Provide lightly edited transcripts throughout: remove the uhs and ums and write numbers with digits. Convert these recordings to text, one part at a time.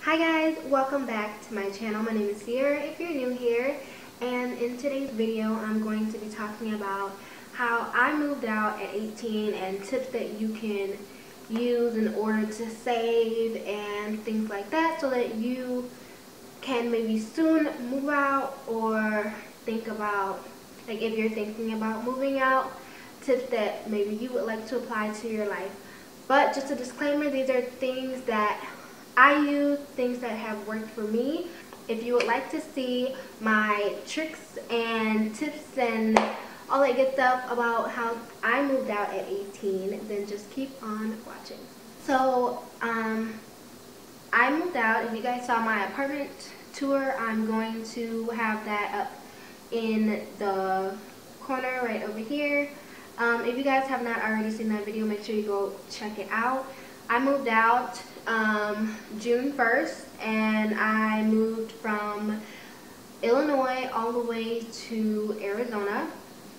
Hi guys, welcome back to my channel. My name is Sierra if you're new here, and in today's video I'm going to be talking about how I moved out at 18 and tips that you can use in order to save and things like that so that you can maybe soon move out or think about, like if you're thinking about moving out, tips that maybe you would like to apply to your life. But just a disclaimer, these are things that I use, things that have worked for me. If you would like to see my tricks and tips and all that good stuff about how I moved out at 18, then just keep on watching. So, I moved out. If you guys saw my apartment tour, I'm going to have that up in the corner right over here. If you guys have not already seen that video, make sure you go check it out. I moved out June 1st, and I moved from Illinois all the way to Arizona.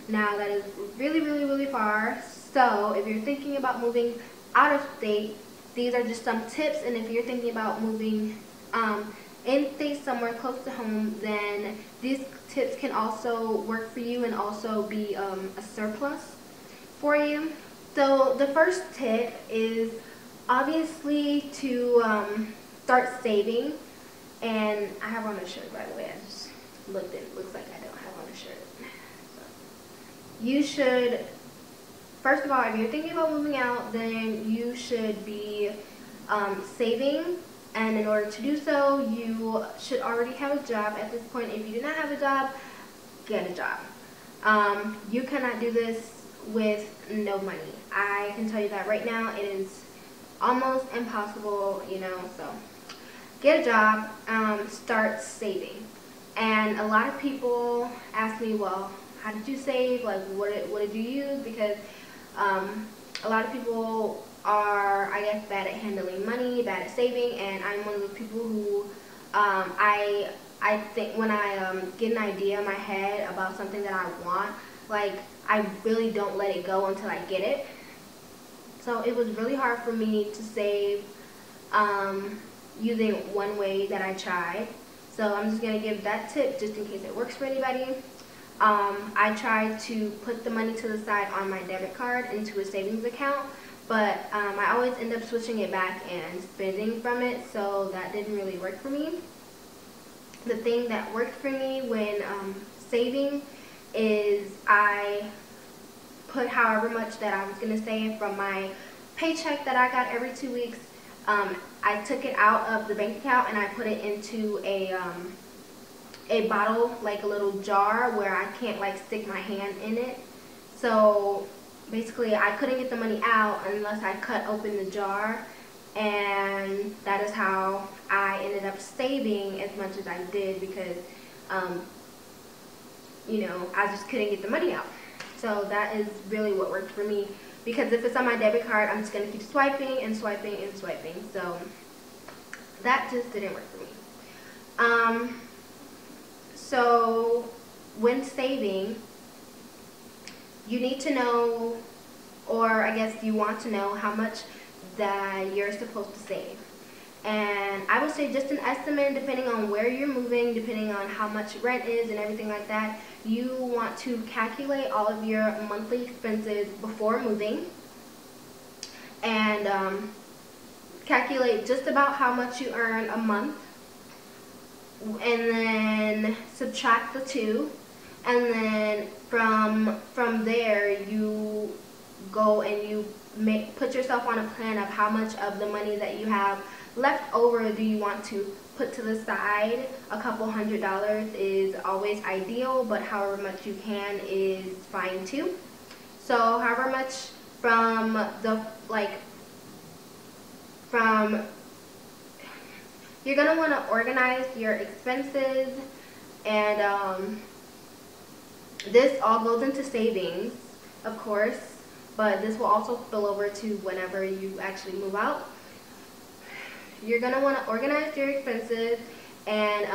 Now that is really far, so if you're thinking about moving out of state, these are just some tips. And if you're thinking about moving in state somewhere close to home, then these tips can also work for you and also be a surplus for you. So the first tip is obviously to start saving. And I have on a shirt, by the way. I just looked and it looks like I don't have on a shirt. So you should, first of all, if you're thinking about moving out, then you should be saving. And in order to do so, you should already have a job at this point. If you do not have a job, get a job. You cannot do this with no money. I can tell you that right now. It is almost impossible, you know. So get a job, start saving. And a lot of people ask me, well, how did you save? Like, what did you use? Because a lot of people are, I guess, bad at handling money, bad at saving, and I'm one of those people who I think when I get an idea in my head about something that I want, like, I really don't let it go until I get it. So it was really hard for me to save using one way that I tried. So I'm just going to give that tip just in case it works for anybody. I tried to put the money to the side on my debit card into a savings account, but I always end up switching it back and spending from it, so that didn't really work for me. The thing that worked for me when saving is I put however much that I was going to save from my paycheck that I got every 2 weeks. I took it out of the bank account and I put it into a bottle, like a little jar where I can't like stick my hand in it. So basically I couldn't get the money out unless I cut open the jar, and that is how I ended up saving as much as I did, because you know, I just couldn't get the money out. So that is really what worked for me, because if it's on my debit card, I'm just going to keep swiping and swiping and swiping. So that just didn't work for me. So when saving, you need to know, or I guess you want to know, how much that you're supposed to save. And I would say just an estimate, depending on where you're moving, depending on how much rent is and everything like that. You want to calculate all of your monthly expenses before moving, and calculate just about how much you earn a month, and then subtract the two, and then from there you go and you put yourself on a plan of how much of the money that you have left over do you want to put to the side. A couple $100s is always ideal, but however much you can is fine too. So however much you're going to want to organize your expenses, and this all goes into savings, of course, but this will also spill over to whenever you actually move out. You're going to want to organize your expenses and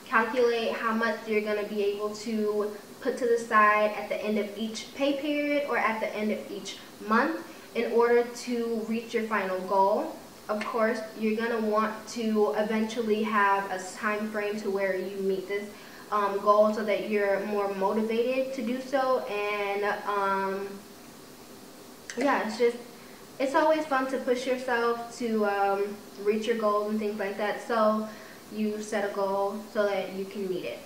calculate how much you're going to be able to put to the side at the end of each pay period or at the end of each month in order to reach your final goal. of course, you're going to want to eventually have a time frame to where you meet this goal so that you're more motivated to do so. And yeah, it's always fun to push yourself to reach your goals and things like that. So you set a goal so that you can meet it.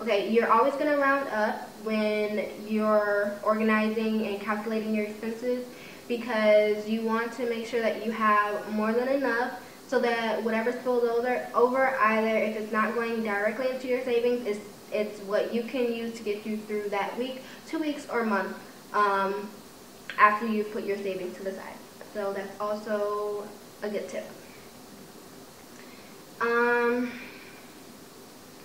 Okay, you're always going to round up when you're organizing and calculating your expenses, because you want to make sure that you have more than enough so that whatever spills over, either if it's not going directly into your savings, it's what you can use to get you through that week, 2 weeks, or month after you put your savings to the side. So that's also a good tip.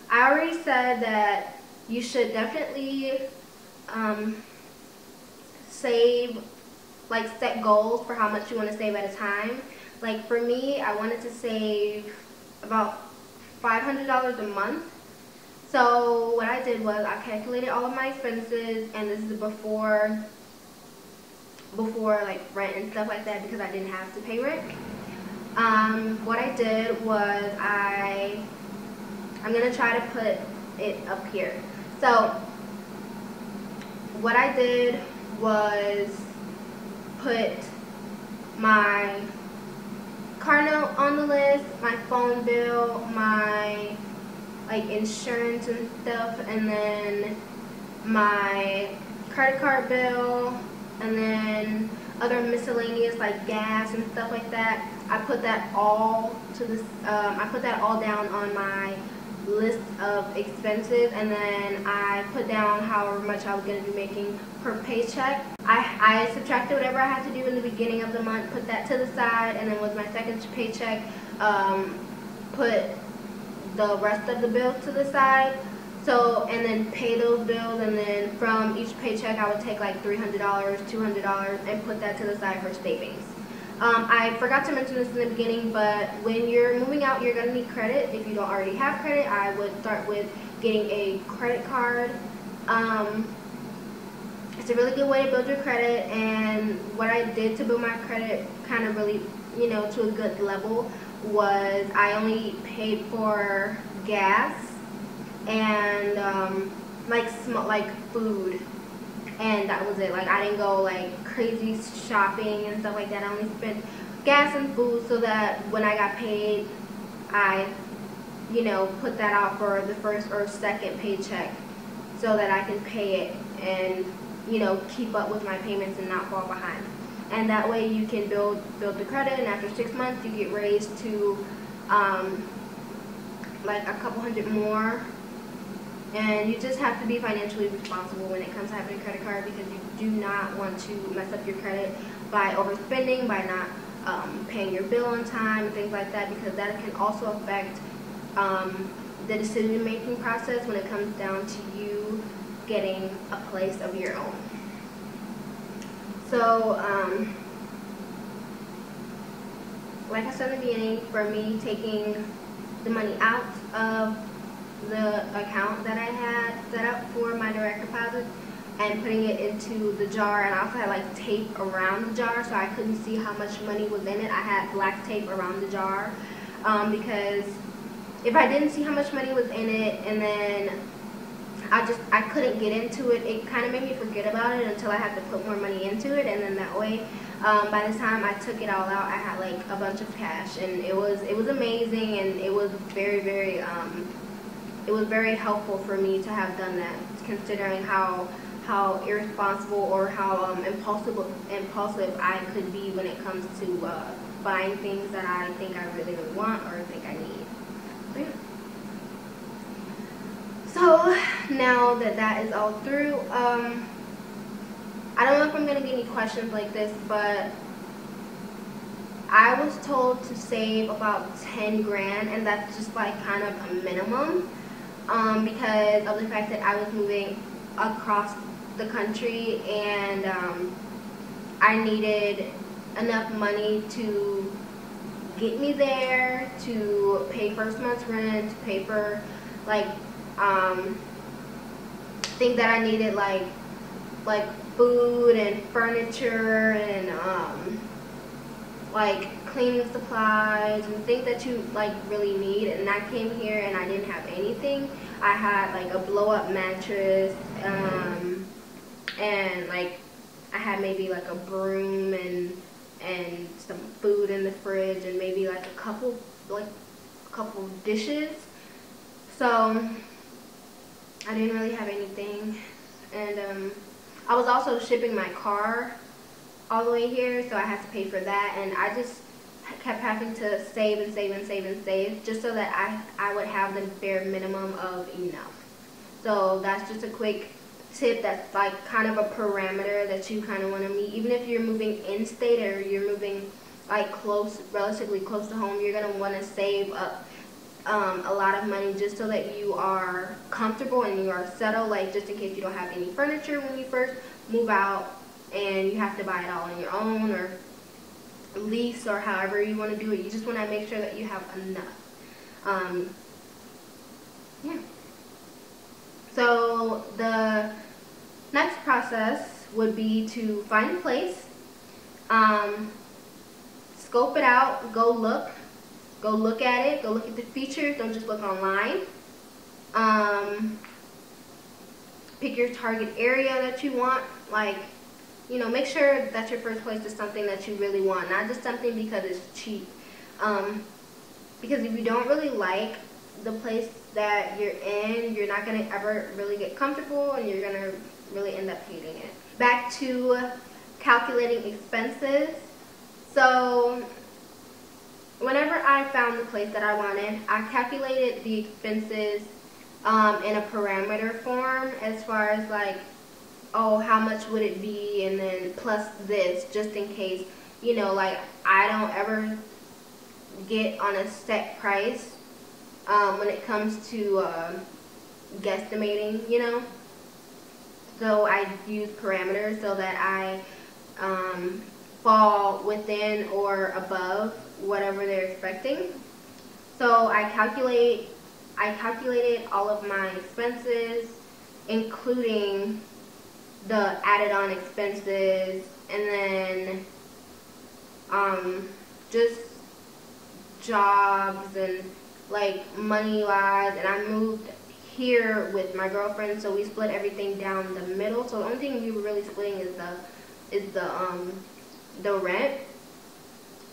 I already said that you should definitely save, like set goals for how much you want to save at a time. Like for me, I wanted to save about $500 a month. So what I did was I calculated all of my expenses, and this is before like rent and stuff like that, because I didn't have to pay rent. What I did was I'm gonna try to put it up here. So what I did was put my car note on the list, my phone bill, my like insurance and stuff, and then my credit card bill, and then other miscellaneous like gas and stuff like that. I put that all to this. I put that all down on my list of expenses, and then I put down however much I was going to be making per paycheck. I subtracted whatever I had to do in the beginning of the month, put that to the side, and then with my second paycheck, put the rest of the bills to the side. So, and then pay those bills, and then from each paycheck I would take like $300, $200, and put that to the side for savings. I forgot to mention this in the beginning, but when you're moving out, you're going to need credit. If you don't already have credit, I would start with getting a credit card. It's a really good way to build your credit, and what I did to build my credit kind of really, you know, to a good level was I only paid for gas and like food, and that was it. Like I didn't go like crazy shopping and stuff like that. I only spent gas and food, so that when I got paid, I, you know, put that out for the first or second paycheck so that I can pay it and, you know, keep up with my payments and not fall behind. And that way you can build the credit, and after 6 months you get raised to like a couple hundred more. And you just have to be financially responsible when it comes to having a credit card, because you do not want to mess up your credit by overspending, by not paying your bill on time, and things like that, because that can also affect the decision-making process when it comes down to you getting a place of your own. So, like I said in the beginning, for me, taking the money out of the account that I had set up for my direct deposit and putting it into the jar, and I also had like tape around the jar so I couldn't see how much money was in it. I had black tape around the jar because if I didn't see how much money was in it, and then I couldn't get into it, it kind of made me forget about it until I had to put more money into it, and then that way by the time I took it all out, I had like a bunch of cash, and it was amazing, and it was very it was very helpful for me to have done that, considering how irresponsible or how impulsive I could be when it comes to buying things that I think I really want or think I need. So now that is all through, I don't know if I'm going to get any questions like this, but I was told to save about 10 grand, and that's just like kind of a minimum because of the fact that I was moving across the country, and I needed enough money to get me there, to pay first month's rent, to pay for like things that I needed, like food and furniture and like cleaning supplies and things that you like really need. And I came here and I didn't have anything. I had like a blow up mattress, and like I had maybe like a broom and some food in the fridge and maybe like a couple dishes. So I didn't really have anything. And I was also shipping my car all the way here, so I had to pay for that, and I just kept having to save and save and save and save just so that I would have the bare minimum of enough. So that's just a quick tip. That's like kind of a parameter that you kind of want to meet. Even if you're moving in-state or you're moving like relatively close to home, you're going to want to save up a lot of money just so that you are comfortable and you are settled, like just in case you don't have any furniture when you first move out and you have to buy it all on your own or lease or however you want to do it. You just want to make sure that you have enough. Yeah. So the next process would be to find a place, scope it out, go look at it, go look at the features, don't just look online. Pick your target area that you want, like, you know, make sure that your first place is something that you really want, not just something because it's cheap. Because if you don't really like the place that you're in, you're not going to ever really get comfortable and you're going to really end up hating it. Back to calculating expenses. So whenever I found the place that I wanted, I calculated the expenses in a parameter form as far as like, oh, how much would it be, and then plus this, just in case, you know, like I don't ever get on a set price when it comes to guesstimating, you know. So I use parameters so that I fall within or above whatever they're expecting. So I calculated all of my expenses, including the added on expenses, and then just jobs and like money wise. And I moved here with my girlfriend, so we split everything down the middle. So the only thing we were really splitting is the rent.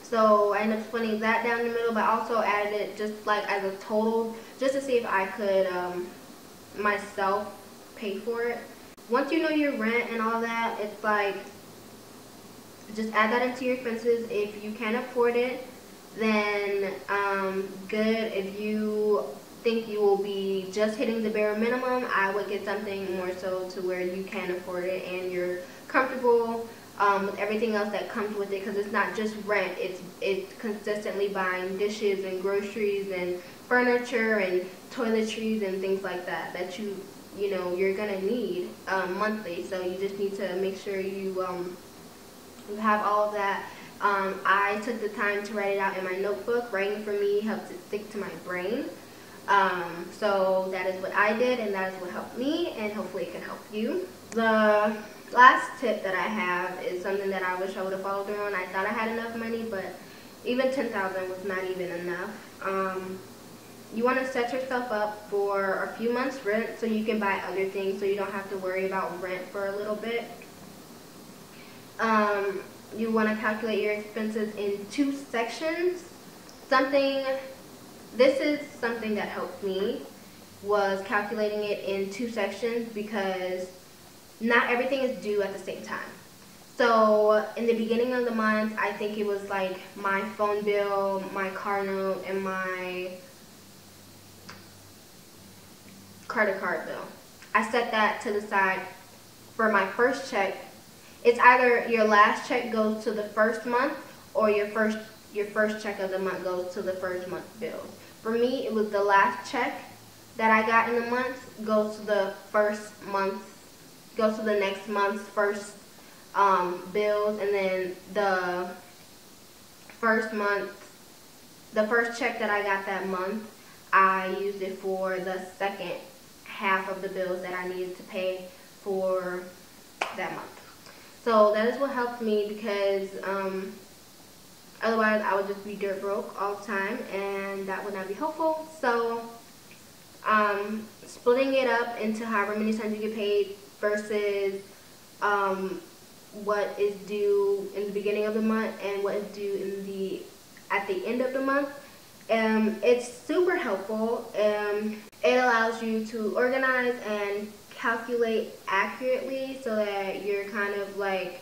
So I ended up splitting that down the middle, but also added it just like as a total, just to see if I could myself pay for it. Once you know your rent and all that, it's like just add that into your expenses. If you can afford it, then good. If you think you will be just hitting the bare minimum, I would get something more so to where you can afford it and you're comfortable with everything else that comes with it, because it's not just rent, it's consistently buying dishes and groceries and furniture and toiletries and things like that you know you're gonna need monthly. So you just need to make sure you have all of that. I took the time to write it out in my notebook. Writing for me helps it stick to my brain. So that is what I did, and that is what helped me, and hopefully it can help you. The last tip that I have is something that I wish I would have followed through on. I thought I had enough money, but even $10,000 was not even enough. You want to set yourself up for a few months rent so you can buy other things, so you don't have to worry about rent for a little bit. You want to calculate your expenses in 2 sections. This is something that helped me, was calculating it in 2 sections, because not everything is due at the same time. So in the beginning of the month, I think it was like my phone bill, my car note, and my credit card bill. I set that to the side for my first check. It's either your last check goes to the first month, or your first check of the month goes to the first month bills. For me, it was the last check that I got in the month goes to the next month's first bills, and then the first check that I got that month, I used it for the second half of the bills that I needed to pay for that month. So that is what helped me, because Otherwise, I would just be dirt broke all the time, and that would not be helpful. So, splitting it up into however many times you get paid versus what is due in the beginning of the month and what is due at the end of the month. It's super helpful. It allows you to organize and calculate accurately so that you're kind of like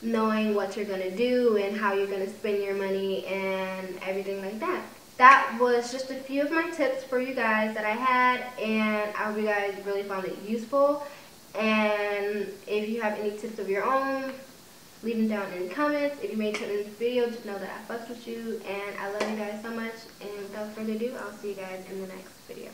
knowing what you're gonna do and how you're gonna spend your money and everything like that. That was just a few of my tips for you guys that I had, and I hope you guys really found it useful. And if you have any tips of your own, leave them down in the comments. If you made it in this video, just know that I fucked with you, and I love you guys so much. And without further ado, I'll see you guys in the next video.